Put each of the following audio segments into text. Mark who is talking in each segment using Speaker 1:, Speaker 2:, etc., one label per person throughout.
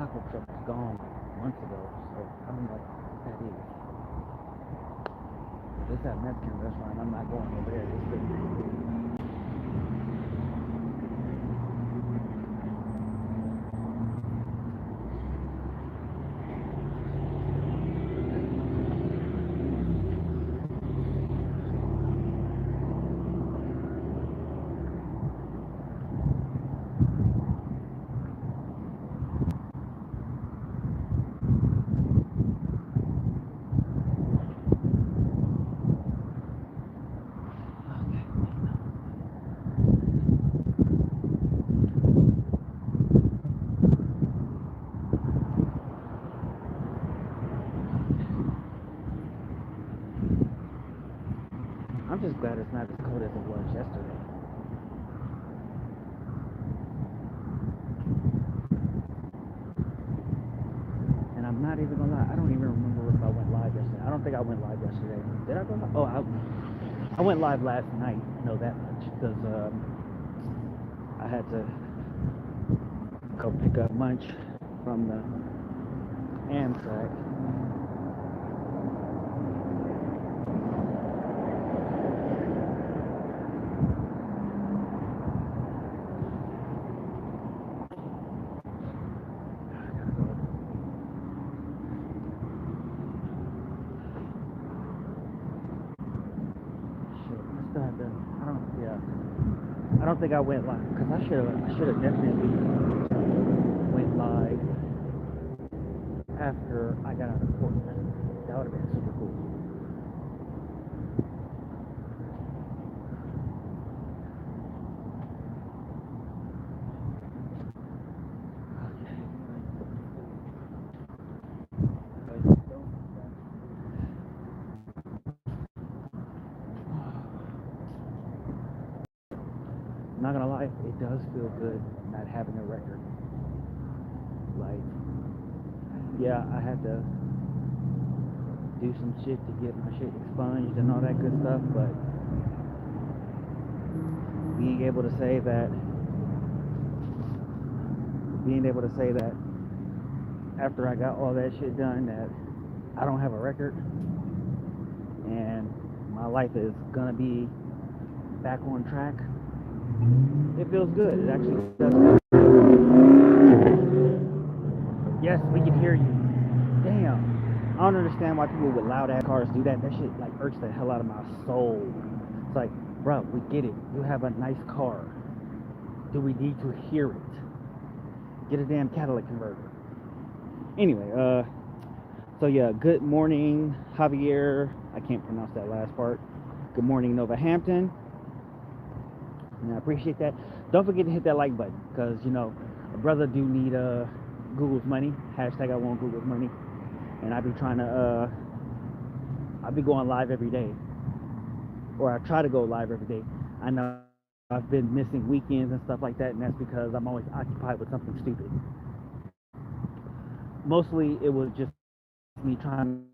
Speaker 1: taco truck was gone months ago, so I don't know what that is. This is that Mexican restaurant. I'm not going over there. It's good. I'm just glad it's not as cold as it was yesterday. And I'm not even gonna lie, I don't even remember if I went live yesterday. I don't think I went live yesterday. Did I go live? Oh, I went live last night. I know that much because I had to go pick up lunch from the Amtrak. I don't think I went live because I should have definitely went live after I got out of court. That would have been super cool. I'm not gonna lie, it does feel good not having a record. Like, yeah, I had to do some shit to get my shit expunged and all that good stuff, but being able to say that, after I got all that shit done, that I don't have a record and my life is gonna be back on track. It feels good. It actually does. Yes, we can hear you. Damn. I don't understand why people with loud ass cars do that. That shit like irks the hell out of my soul. It's like, bro, we get it. You have a nice car. Do we need to hear it? Get a damn catalytic converter. Anyway, so yeah, good morning, Javier. I can't pronounce that last part. Good morning, Nova Hampton. And I appreciate that. Don't forget to hit that like button because, you know, a brother do need Google's money. Hashtag I want Google's money. And I be trying to, I be going live every day. Or I try to go live every day. I know I've been missing weekends and stuff like that, and that's because I'm always occupied with something stupid. Mostly it was just me trying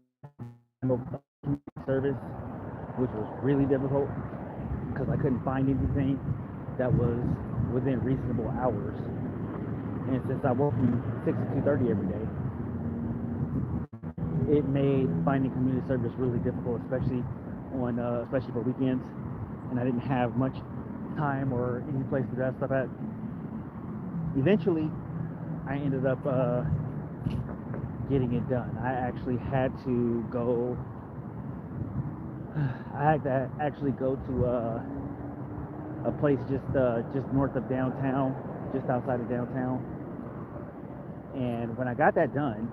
Speaker 1: to service, which was really difficult because I couldn't find anything that was within reasonable hours. And since I work from 6 to 2:30 every day, it made finding community service really difficult, especially for weekends. And I didn't have much time or any place to do that stuff at. Eventually, I ended up getting it done. I actually had to go. I had to actually go to a place just north of downtown, just outside of downtown. And when I got that done,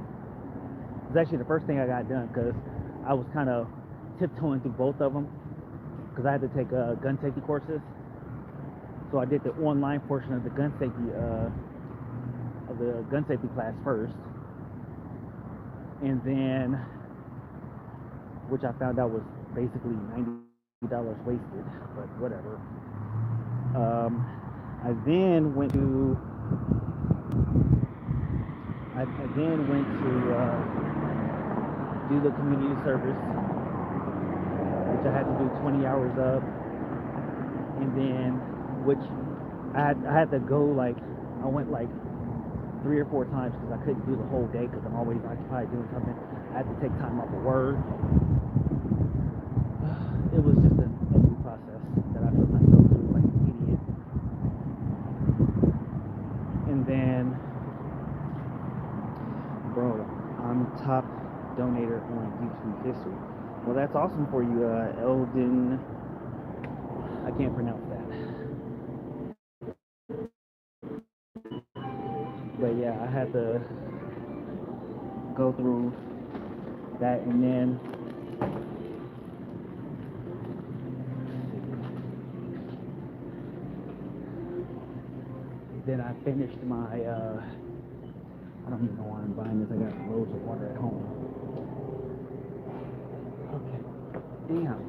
Speaker 1: it was actually the first thing I got done because I was kind of tiptoeing through both of them because I had to take gun safety courses. So I did the online portion of the gun safety class first, and then, which I found out was basically $90 wasted, but whatever. I then went to do the community service, which I had to do 20 hours of, and then which I had to go like I went like 3 or 4 times because I couldn't do the whole day because I'm always occupied doing something. I had to take time off of work. It was just a new process that I put myself through like an idiot. And then, bro, I'm top donator on YouTube history. Well, that's awesome for you, Eldon. I can't pronounce that. But yeah, I had to go through that, and then I finished my I don't even know why I'm buying this. I got loads of water at home. Okay. Damn.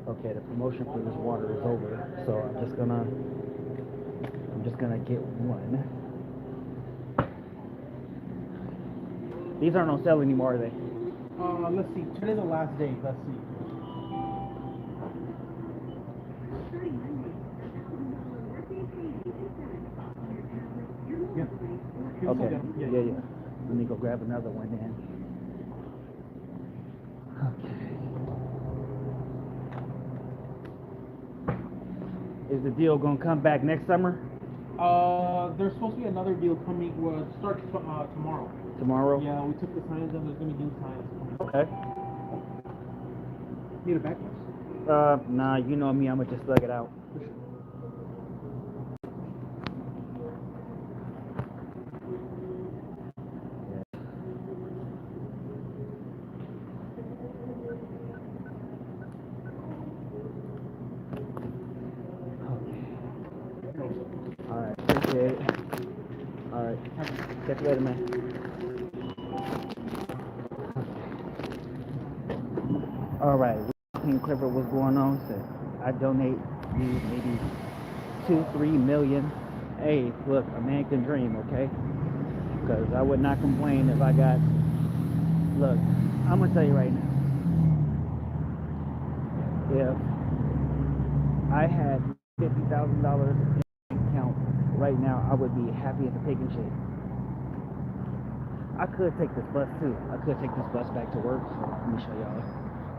Speaker 1: Okay, the promotion for this water is over, so I'm just gonna get one. These aren't on sale anymore, are they?
Speaker 2: Let's see. Today's the last day. Let's see. Yeah.
Speaker 1: Okay. Yeah. Let me go grab another one then. Okay. Is the deal gonna come back next summer?
Speaker 2: There's supposed to be another deal coming. Starts tomorrow.
Speaker 1: Tomorrow?
Speaker 2: Yeah, we took the signs and there's gonna be new signs coming.
Speaker 1: Okay.
Speaker 2: Need a backup?
Speaker 1: Nah, you know me, I'ma just slug it out.
Speaker 2: For sure.
Speaker 1: Alright, appreciate it. Alright, catch you later, man. Alright, King Clifford, what's going on? Said I donate you maybe 2-3 million. Hey, look, a man can dream, okay? Because I would not complain if I got. Look, I'm gonna tell you right now. If I had $50,000 in my account right now, I would be happy as a pig in shit. I could take this bus too. I could take this bus back to work. Let me show y'all.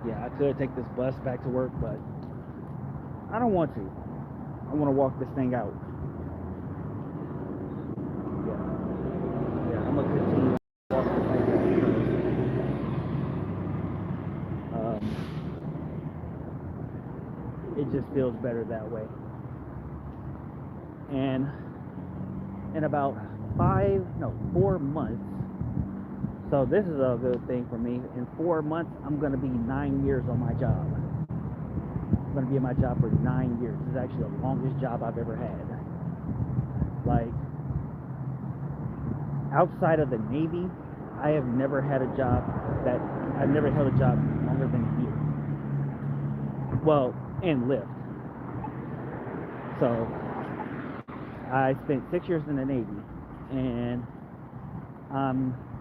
Speaker 1: Yeah, I could take this bus back to work, but I don't want to. I want to walk this thing out. Yeah, I'm gonna continue to walk this thing out. It just feels better that way. And in about 4 months. So this is a good thing for me. In 4 months, I'm gonna be 9 years on my job. I'm gonna be in my job for 9 years. This is actually the longest job I've ever had. Like, outside of the Navy, I have never had a job I've never held a job longer than a year. Well, and Lyft. So I spent 6 years in the Navy, and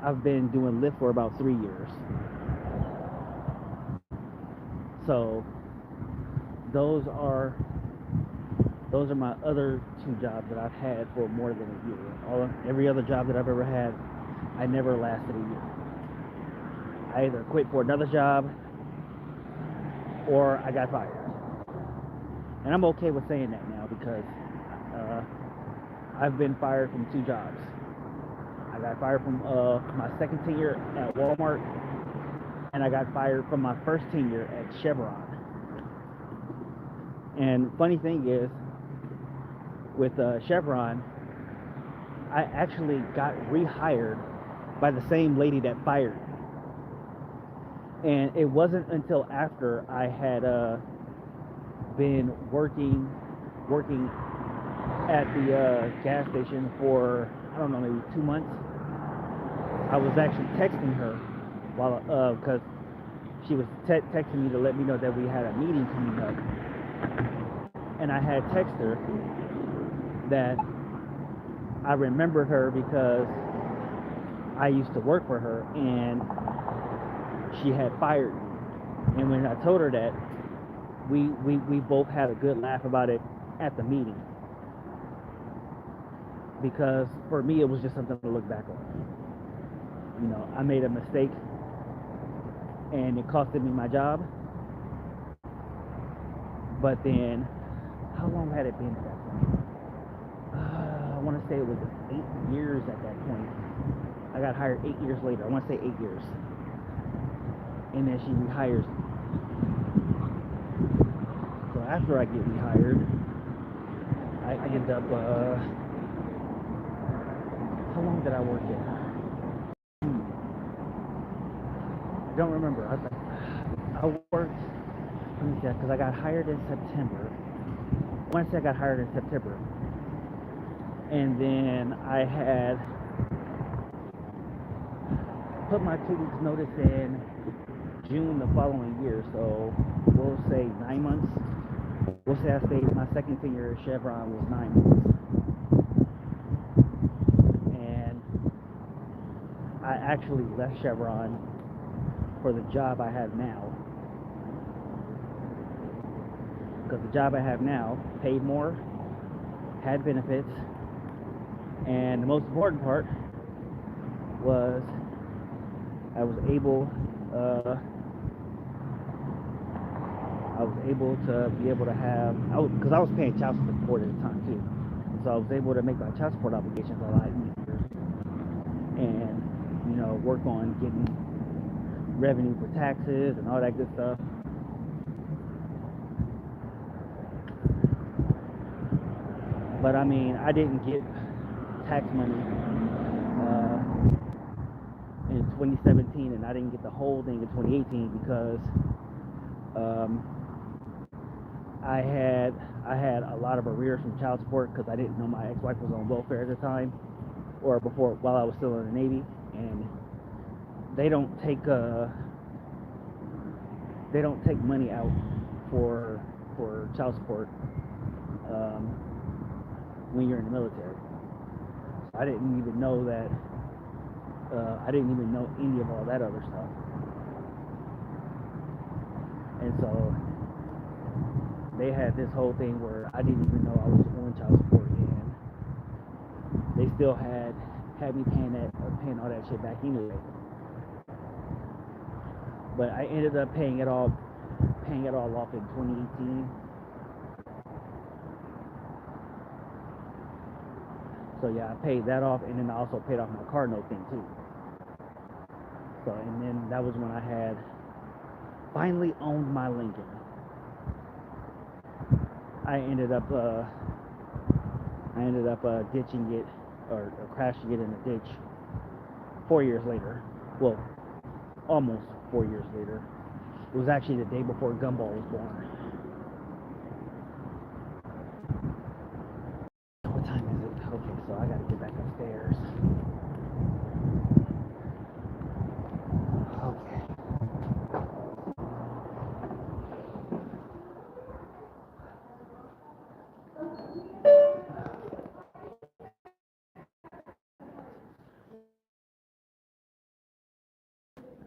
Speaker 1: I've been doing Lyft for about 3 years. So those are my other 2 jobs that I've had for more than a year. Every other job that I've ever had, I never lasted a year. I either quit for another job or I got fired. And I'm okay with saying that now because I've been fired from 2 jobs. I got fired from my second tenure at Walmart, and I got fired from my first tenure at Chevron. And funny thing is, with Chevron, I actually got rehired by the same lady that fired me. And it wasn't until after I had been working at the gas station for, I don't know, maybe 2 months. I was actually texting her while because she was texting me to let me know that we had a meeting coming up, and I had texted her that I remembered her because I used to work for her and she had fired me. And when I told her that, we both had a good laugh about it at the meeting. Because for me, it was just something to look back on. You know, I made a mistake and it costed me my job. But then, how long had it been at that point? I want to say it was 8 years at that point. I got hired 8 years later. I want to say 8 years. And then she rehires me. So after I get rehired, I end up, how long did I work there? I don't remember. I worked, let me see, because I got hired in September. I want to say I got hired in September. And then I had put my 2 weeks notice in June the following year. So we'll say 9 months. We'll say I stayed, my second tenure at Chevron was 9 months. And I actually left Chevron for the job I have now. Because the job I have now paid more, had benefits, and the most important part was I was able to have, because I was paying child support at the time too, so I was able to make my child support obligations a lot easier, and you know, work on getting revenue for taxes and all that good stuff. But I mean, I didn't get tax money in 2017, and I didn't get the whole thing in 2018 because I had a lot of arrears from child support because I didn't know my ex-wife was on welfare at the time, or before, while I was still in the Navy, and they don't take money out for child support when you're in the military. So I didn't even know that. I didn't even know any of all that other stuff. And so they had this whole thing where I didn't even know I was on child support, and they still had me paying all that shit back anyway. But I ended up paying it all off in 2018. So yeah, I paid that off, and then I also paid off my car note thing too. So, and then that was when I had finally owned my Lincoln. I ended up ditching it or crashing it in a ditch 4 years later. Well, almost 4 years later. It was actually the day before Gumball was born. What time is it? Okay, so I gotta get back upstairs. Okay.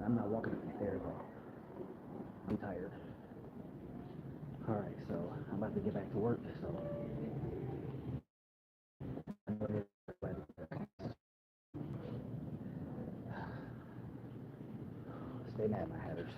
Speaker 1: I'm not walking up the stairs, but I'm tired. Alright, so I'm about to get back to work, so stay mad, my hatters.